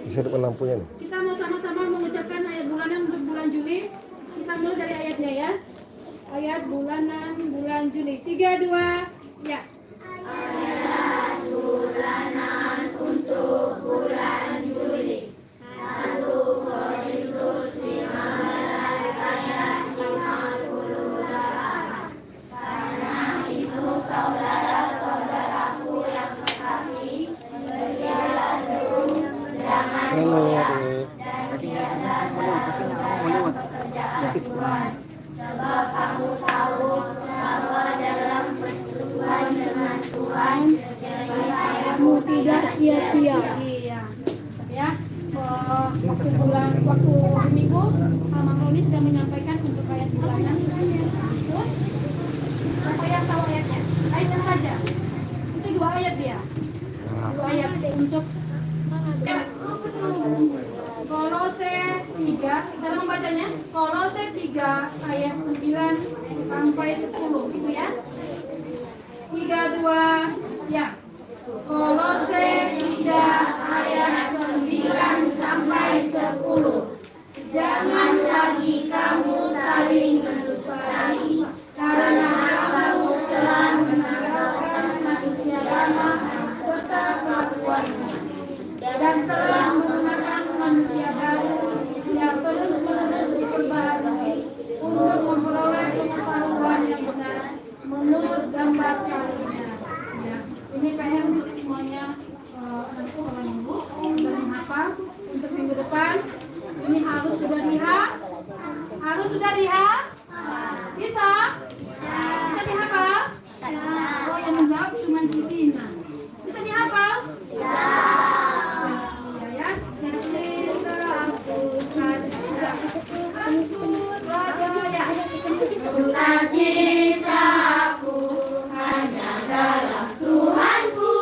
Bisa depan lampunya nih. Kita mau sama-sama mengucapkan ayat bulanan untuk bulan Juli. Kita mulai dari ayatnya ya. Ayat bulanan bulan Juli. 3, 2, ya. Ayat bulanan untuk bulan Juli. 1 Korintus 15 ayat 58. Karena itu saudara-saudaraku yang kekasih, berilah teguh, jangan goyah, dan giatlah dalam pekerjaan Tuhan. Sebab kamu tahu bahwa dalam persekutuan dengan Tuhan, jerihayamu tidak sia-sia. Iya. Ya. Waktu minggu Mama Roni sudah menyampaikan untuk ayat bulanan. Terus siapa yang tahu ayatnya? Ayatnya saja. Itu 2 ayat dia. 2 ayat untuk Kolose 3, cara membacanya Kolose 3 ayat 9 sampai 10 gitu ya. 3, 2, ya. Kolose 3 ayat 9 sampai 10. Jangan lagi kamu saling mendustai, karena kamu telah meninggalkan manusia lama serta kelakuannya, dan telah mengenakan manusia baru yang terus-menerus diperbaharui untuk memperoleh pengetahuan yang benar menurut gambar karunia. Ya. Ini PR untuk semuanya anak sekolah minggu dan menghafal untuk minggu depan. Ini harus sudah dihafal. Bisa? Bisa dihafal? Oh, yang menjawab cuma si Dina. Bisa dihafal? Iya ya. Yang cinta aku Sukacitaku hanya dalam Tuhanku,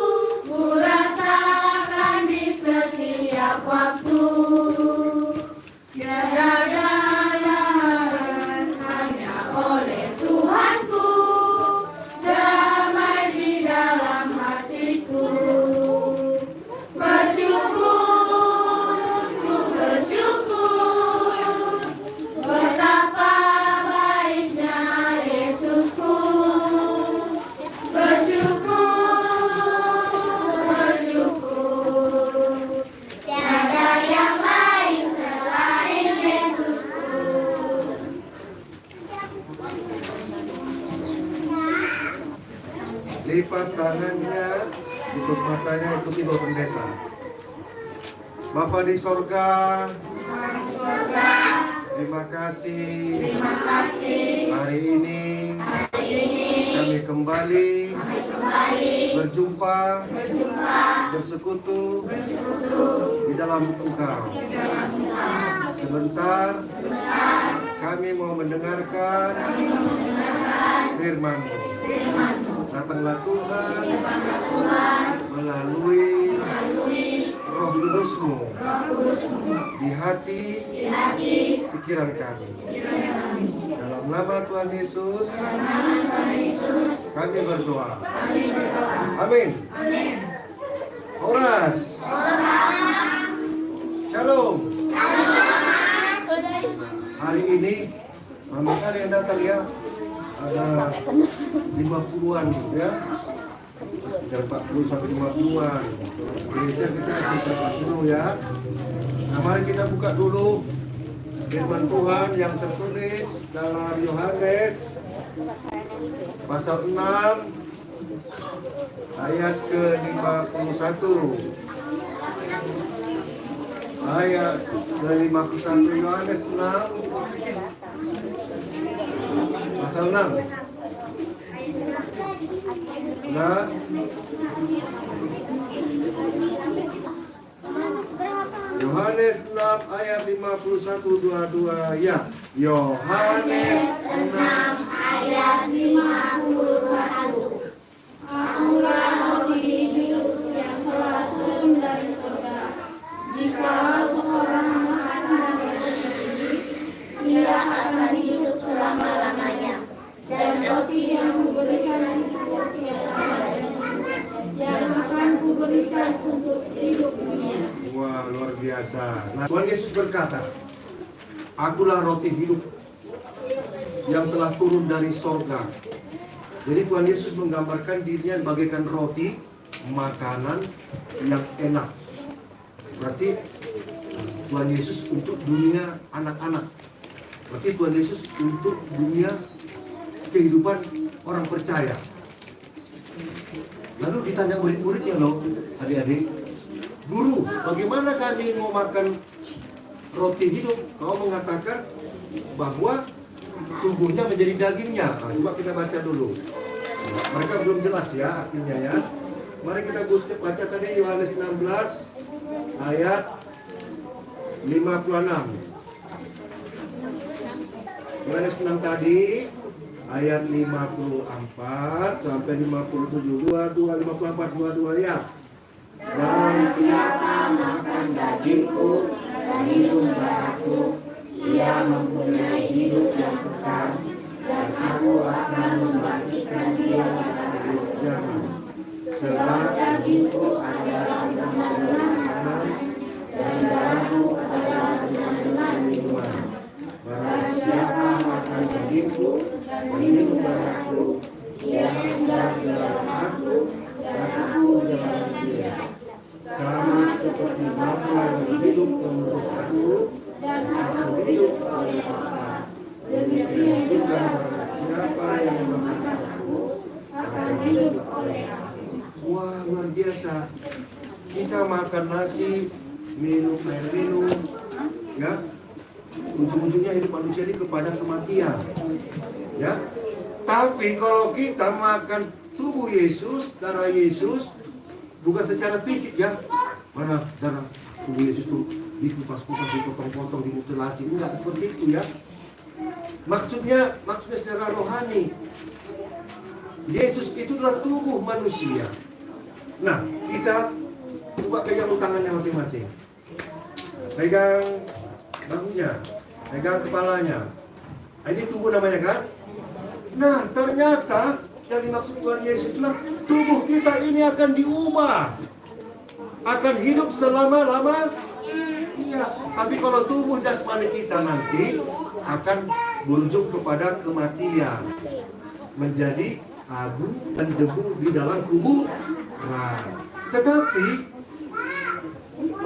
ku rasakan di setiap waktu. Tiada dalam hanya oleh Tuhanku, damai di dalam hatiku. Bersyukur, ku bersyukur, betapa baiknya Yesusku. Bersyukur, bersyukur, tiada yang lain selain Yesusku. Lipat tangannya, tutup matanya, ikuti doa pendeta. Bapa di sorga, terima kasih. Hari ini kami kembali berjumpa, bersekutu di dalam Engkau. Sebentar kami mau mendengarkan firman-Mu. Datanglah Tuhan melalui Roh Kudus-Mu di hati, pikiran kami. Dalam nama Tuhan Yesus, kami berdoa. Amin. Horas. Shalom. Hari ini ramai kali yang datang ya. Ada 50-an ya. Dari 40 sampai 50-an. Gereja kita bisa penuh ya. Nah, mari kita buka dulu firman Tuhan yang tertulis dalam Yohanes pasal 6 ayat ke-51. Ayat ke-51 Yohanes 6 pasal 6. Nah, Yohanes 6 ayat 51-22 ya. Yohanes 6 ayat 51. Akulah roh hidup yang telah turun dari surga. Jika seorang makan dan minum ini, ia akan hidup selama-lamanya. Dan roti yang kuberikan untuk roti yang sama yang akan kuberikan untuk hidup dunia. Wah, luar biasa. Nah, Tuhan Yesus berkata, "Akulah roti hidup yang telah turun dari sorga." Jadi Tuhan Yesus menggambarkan dirinya bagaikan roti, makanan yang enak. Berarti Tuhan Yesus untuk dunia anak-anak. Berarti Tuhan Yesus untuk dunia kehidupan orang percaya. Lalu ditanya murid-muridnya loh, adik-adik, "Guru, bagaimana kami mau makan roti hidup? Kau mengatakan bahwa tubuhnya menjadi dagingnya." Nah, coba kita baca dulu. Mereka belum jelas ya artinya ya. Mari kita baca tadi Yohanes 16 ayat 56. Yohanes 6 tadi ayat 54 sampai 57, 54 ya. Dan siapa makan dagingku dan minum darahku, ia mempunyai hidup yang kekal, dan aku akan membangkitkan dia pada hari kiamat. Sebab dagingku adalah benar-benar makanan, dan darahku adalah benar-benar minuman. Barang siapa makan dagingku dan minum darahku, ia tinggal di dalam aku, dan aku di dalam dia. Sama seperti Bapa yang hidup menurut aku, dan aku hidup oleh Bapa. Demikian juga siapa yang memakan aku akan hidup oleh aku. Wah, luar biasa. Kita makan nasi, minum air minum, ya. Ujung-ujungnya hidup manusia ini kepada kematian, ya. Tapi kalau kita makan tubuh Yesus, darah Yesus, bukan secara fisik ya, mana darah tubuh Yesus itu dikupas-kupas, dipotong-potong, dimutilasi, enggak seperti itu ya. Maksudnya secara rohani. Yesus itu adalah tubuh manusia. Nah, kita coba pegang tangannya masing-masing. Pegang bahunya, pegang kepalanya. Ini tubuh namanya kan? Nah, ternyata yang dimaksud Tuhan Yesus itulah tubuh kita ini akan diubah, akan hidup selama-lama. Iya, tapi kalau tubuh jasmani kita nanti akan berujung kepada kematian, menjadi abu dan debu di dalam kuburan. Tetapi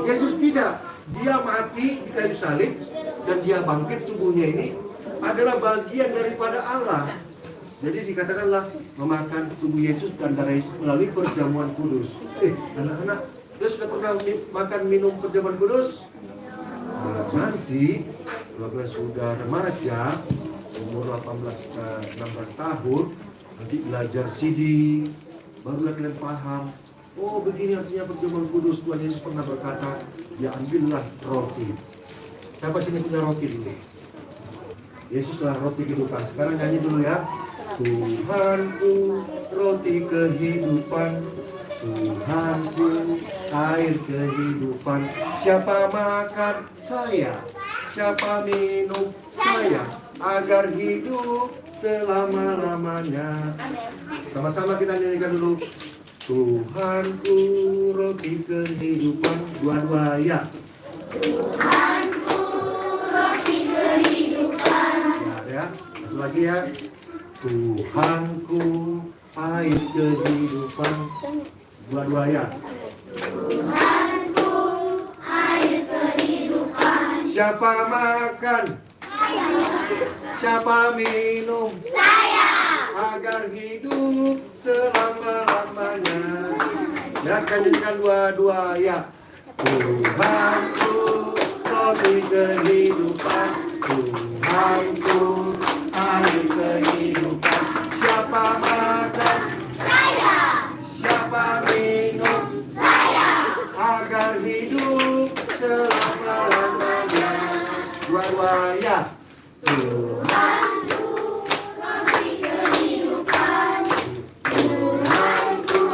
Yesus tidak, dia mati di kayu salib dan dia bangkit, tubuhnya ini adalah bagian daripada Allah. Jadi dikatakanlah memakan tubuh Yesus dan darah Yesus melalui perjamuan kudus. Anak-anak, kita sudah pernah makan minum perjamuan kudus? Nah, nanti kalau sudah remaja, umur 16 tahun, nanti belajar CD, barulah kalian paham. Oh, begini artinya perjamuan kudus. Tuhan Yesus pernah berkata, ya ambillah roti. Siapa sini punya roti dulu? Yesuslah roti kehidupan. Sekarang nyanyi dulu ya. Tuhanku roti kehidupan, Tuhanku air kehidupan. Siapa makan saya, siapa minum saya, agar hidup selama-lamanya. Sama-sama kita nyanyikan dulu. Tuhanku roti kehidupan. Dua-dua ya. Tuhanku roti kehidupan. Ya, satu lagi ya. Tuhanku air kehidupan. Dua-dua ya. Tuhanku air kehidupan. Siapa makan? Saya. Siapa minum? Saya. Agar hidup selama-lamanya. Ya, kan dua-dua ya. Tuhanku roti kehidupan, Tuhanku air kehidupan. Siapa makan? Saya. Siapa minum? Saya. Agar hidup selama-lamanya. Dua-dua ya. Tuhanku roti kehidupan. Tuhanku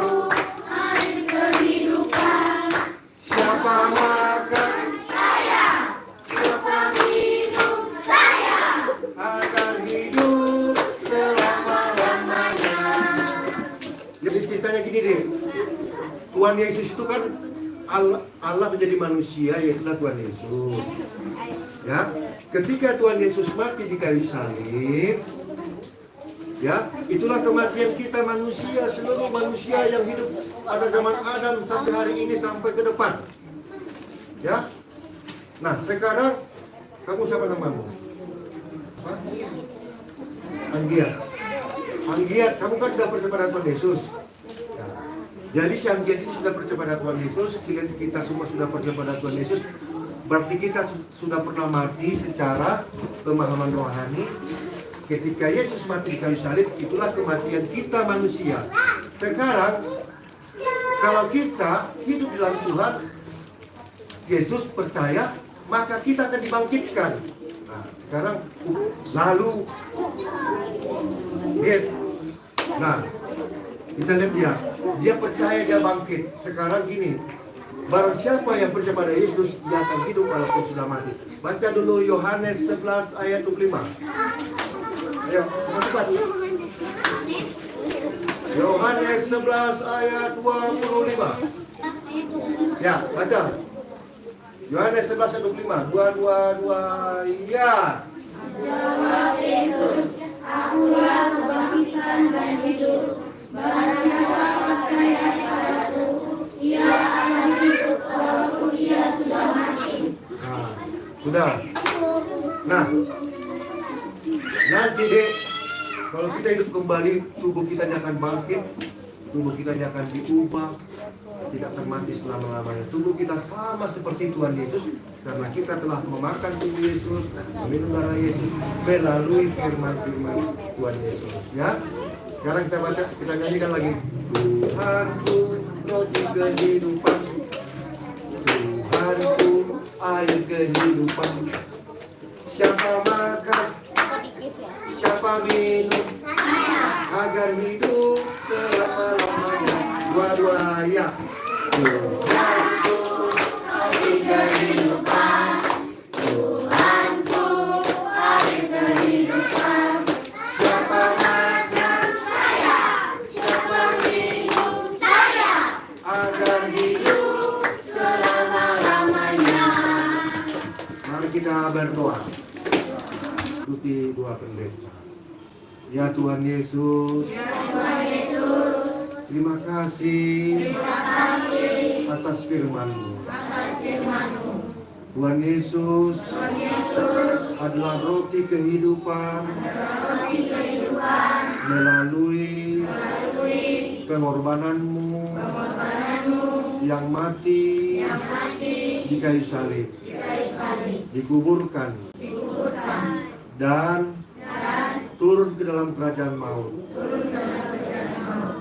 air kehidupan. Siapa makan? Saya. Siapa Minum saya. agar hidup selama-lamanya. Jadi ceritanya gini deh, Tuhan Yesus itu kan Allah menjadi manusia, yaitulah Tuhan Yesus. Ya, ketika Tuhan Yesus mati di kayu salib, ya, itulah kematian kita manusia, seluruh manusia yang hidup pada zaman Adam sampai hari ini sampai ke depan. Ya. Nah, sekarang kamu siapa namamu? Apa? Anggiat. Anggiat, kamu kan sudah percaya pada Tuhan Yesus. Ya. Jadi si Anggiat ini sudah percaya pada Tuhan Yesus, kita semua sudah percaya pada Tuhan Yesus. Berarti kita sudah pernah mati secara pemahaman rohani. Ketika Yesus mati di kayu salib, itulah kematian kita manusia. Sekarang, kalau kita hidup dalam Tuhan, Yesus percaya, maka kita akan dibangkitkan. Nah, sekarang, lalu, lihat. Nah, kita lihat dia percaya dia bangkit. Sekarang gini, barang siapa yang percaya pada Yesus, dia akan hidup walaupun sudah mati. Baca dulu Yohanes 11 ayat 25. Ayo, cepat. Yohanes 11 ayat 25. Ya, baca. Yohanes 11 ayat 25. 2, ya. Jawab Yesus, akulah kebangkitan dan hidup. Barang siapa percaya padaku, ia akan hidup walaupun ia sudah mati. Nah, sudah. Nah, nanti deh, kalau kita hidup kembali, tubuh kita akan bangkit, tubuh kita akan diubah, tidak akan mati selama-lamanya. Tubuh kita sama seperti Tuhan Yesus, karena kita telah memakan tubuh Yesus, meminum darah Yesus, melalui firman-firman Tuhan Yesus. Ya, sekarang kita baca, kita nyanyikan lagi. Tuhanku, roti kehidupan, Tuhanku, air kehidupan. Siapa makan, siapa minum, agar hidup selama-lamanya. Dua-dua ya. Tuhanku, air kehidupan, Tuhanku, air kehidupan. Siapa makan, saya. Siapa minum, saya. Agar hidup selama-lamanya. Mari kita berdoa. Ikuti doa pendeta. Ya Tuhan Yesus, terima kasih atas firman-Mu. Tuhan Yesus adalah roti kehidupan, melalui pengorbanan-Mu yang mati di kayu salib, dikuburkan dan turun ke dalam kerajaan maut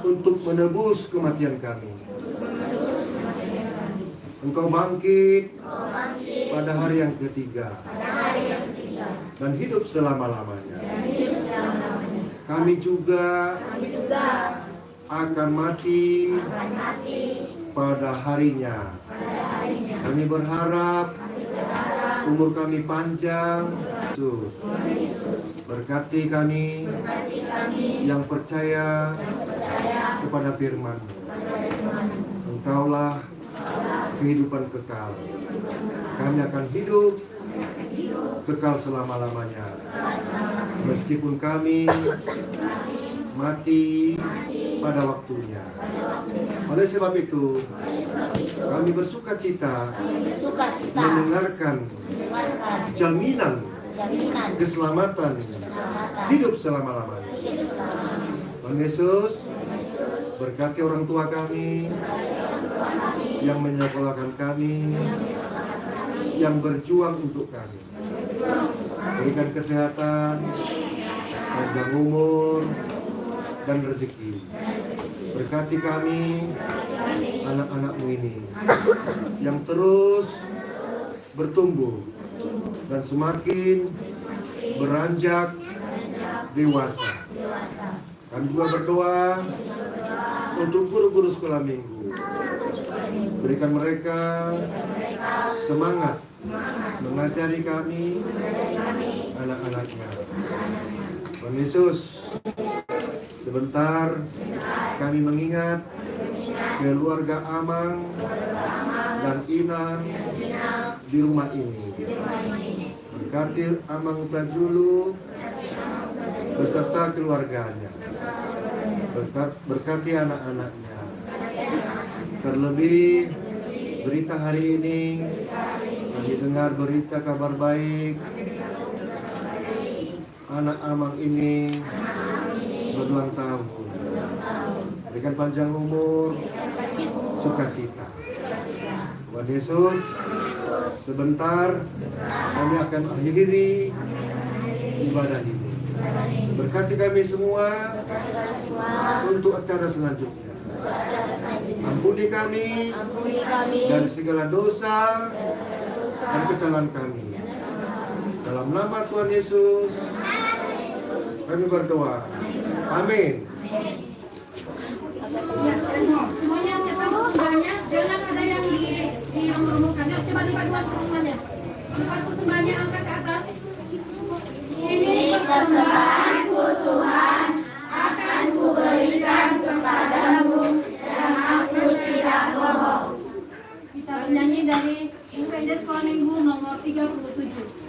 untuk menebus kematian kami. Engkau bangkit pada hari yang ketiga dan hidup selama-lamanya. Kami juga akan mati pada harinya. Kami berharap umur kami panjang. Yesus, berkati kami yang percaya kepada firman-Mu. Engkaulah kehidupan kekal. Kami akan hidup kekal selama-lamanya. Meskipun kami mati pada waktunya. Oleh sebab itu, kami bersuka cita mendengarkan jaminan keselamatan hidup selama-lamanya. Tuhan Yesus, berkati orang tua kami yang menyekolahkan kami, yang berjuang untuk kami. Berikan kesehatan, panjang umur, dan rezeki. Berkati kami, anak-anak-Mu ini, yang terus bertumbuh dan semakin beranjak dewasa. Kami juga berdoa untuk guru-guru sekolah minggu. Berikan mereka semangat mengajari kami, anak-anaknya. Tuhan Yesus, sebentar kami mengingat keluarga Amang dan Inang di rumah ini. Berkati Amang Tajulu beserta keluarganya. Berkati anak-anaknya. Terlebih berita hari ini kami dengar berita kabar baik. Anak Amang ini berulang tahun. Berikan panjang umur, sukacita. Tuhan Yesus, sebentar kami akan akhiri ibadah ini. Berkati kami semua untuk acara selanjutnya. Ampuni kami dari segala dosa dan kesalahan kami. Dalam nama Tuhan Yesus, kami berdoa. Amin. Semuanya siapa persembahannya? Jangan ada yang di rumah-rumahkan. Coba lipat dua persembahannya. Lipat persembahannya, angkat ke atas. Ini persembahanku Tuhan, akan kuberikan kepadamu dan aku tidak bohong. Kita bernyanyi dari UPD Sekolah Minggu nomor 37.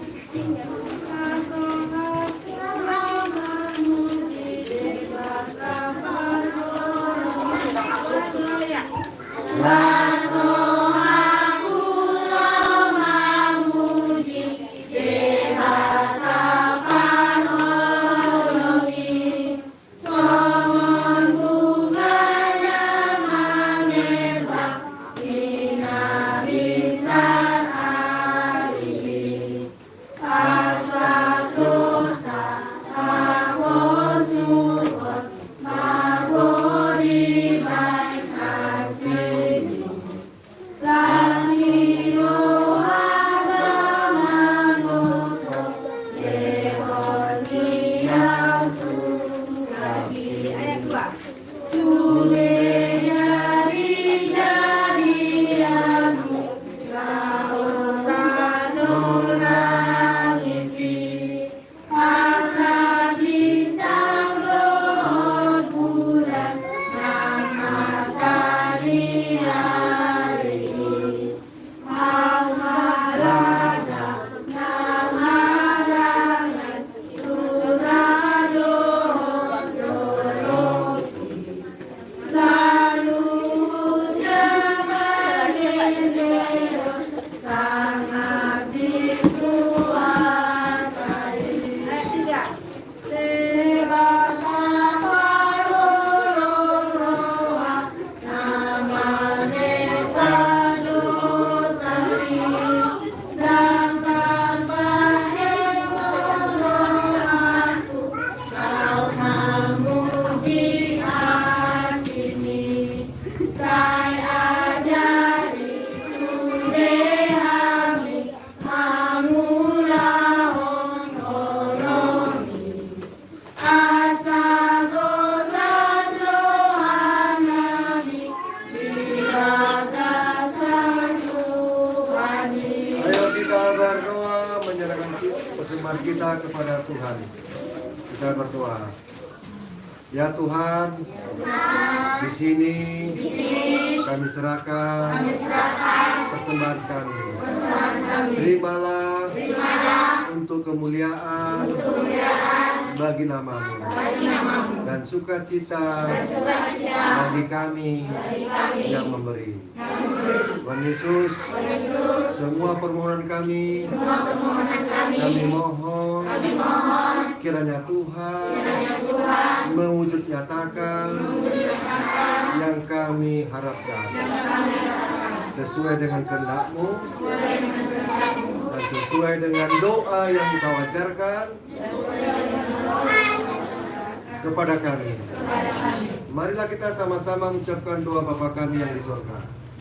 Persembahan kita kepada Tuhan. Kita berdoa. Ya Tuhan, di sini kami serahkan persembahan kami. Terimalah untuk kemuliaan bagi namamu dan sukacita bagi kami yang memberi. Tuhan Yesus, semua permohonan kami mohon kiranya Tuhan mewujud nyatakan yang kami harapkan sesuai dengan kehendak-Mu dan sesuai dengan doa yang Kau ajarkan kepada kami. Marilah kita sama-sama mengucapkan doa Bapa kami yang di surga.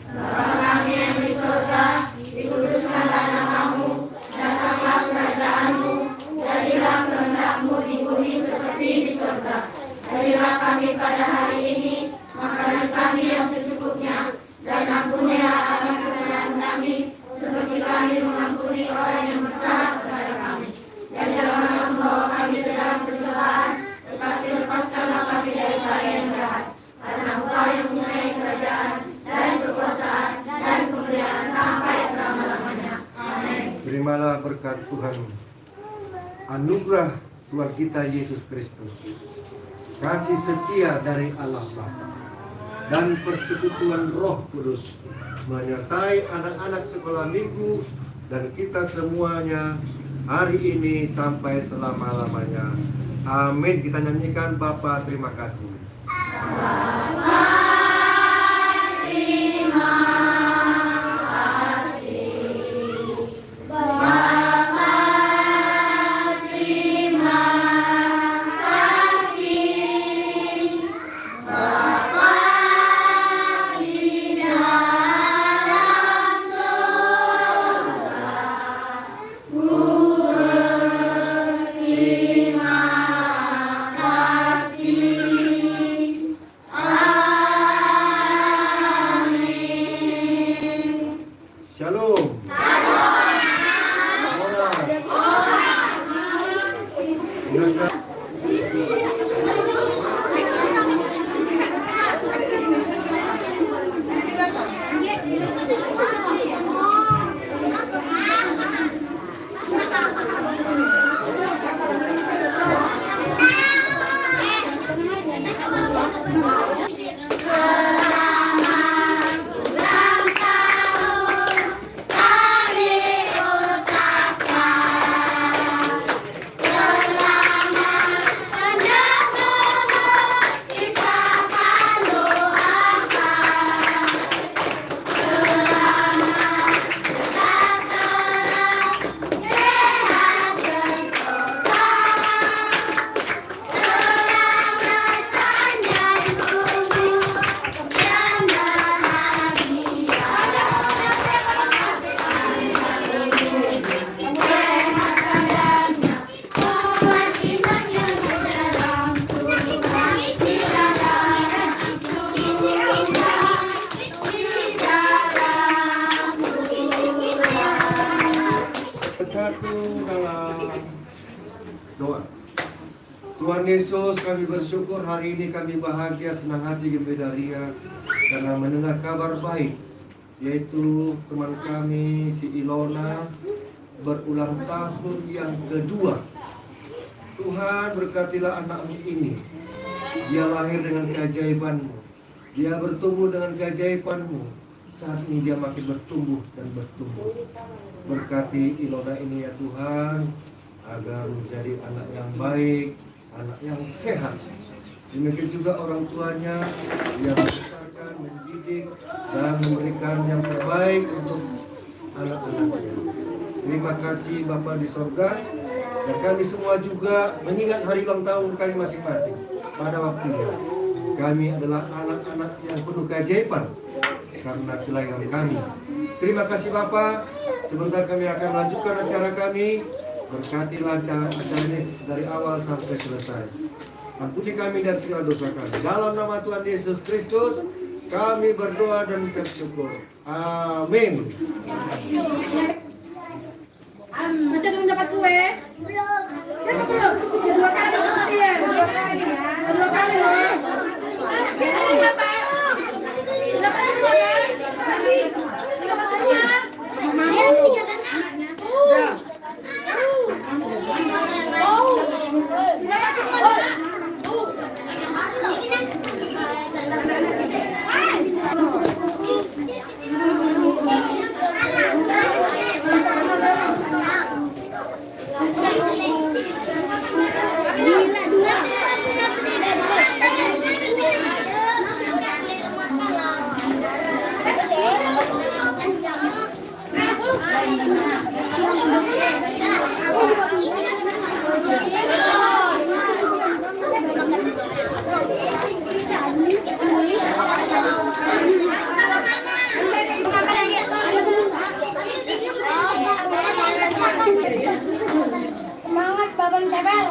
Bapa kami yang di surga, dikuduskanlah nama-Mu, datanglah kerajaan-Mu, jadilah kehendak-Mu di bumi seperti di surga. Berilah kami pada hari ini makanan kami yang secukupnya, dan ampunilah akan kesalahan kami, seperti kami mengampuni orang yang bersalah kepada kami. Dan janganlah membawa kami ke dalam pencobaan, tetapi lepaskanlah kami dari bahaya yang jahat. Karena Engkau yang mempunyai kerajaan, Terimalah berkat Tuhan, anugerah Tuhan kita Yesus Kristus, kasih setia dari Allah Bapa, dan persekutuan Roh Kudus menyertai anak-anak sekolah minggu dan kita semuanya hari ini sampai selama-lamanya. Amin. Kita nyanyikan Bapa terima kasih. Doa. Tuhan Yesus, kami bersyukur hari ini kami bahagia, senang hati, gembira ria karena mendengar kabar baik, yaitu teman kami si Ilona berulang tahun yang kedua. Tuhan berkatilah anakmu ini. Dia lahir dengan keajaiban-Mu. Dia bertumbuh dengan keajaiban-Mu. Saat ini dia makin bertumbuh dan bertumbuh. Berkati Ilona ini ya Tuhan, agar menjadi anak yang baik, anak yang sehat. Demikian juga orang tuanya yang membesarkan, mendidik, dan memberikan yang terbaik untuk anak-anaknya. Terima kasih Bapa di sorga, dan kami semua juga mengingat hari ulang tahun kami masing-masing pada waktunya. Kami adalah anak-anak yang penuh keajaiban karena kelahiran kami. Terima kasih Bapa. Sebentar kami akan melanjutkan acara kami. Berkatilah acara ini dari awal sampai selesai. Ampuni kami dari segala dosa kami. Dalam nama Tuhan Yesus Kristus, kami berdoa dan mengucap syukur. Amin. Masih belum dapat kue? Belum. Siapa belum? Dua kali seperti ya. Dua kali ya. Dua kali loh. Dapat. Dapat semua kan? Dapat semua. Semangat Babang Cebel.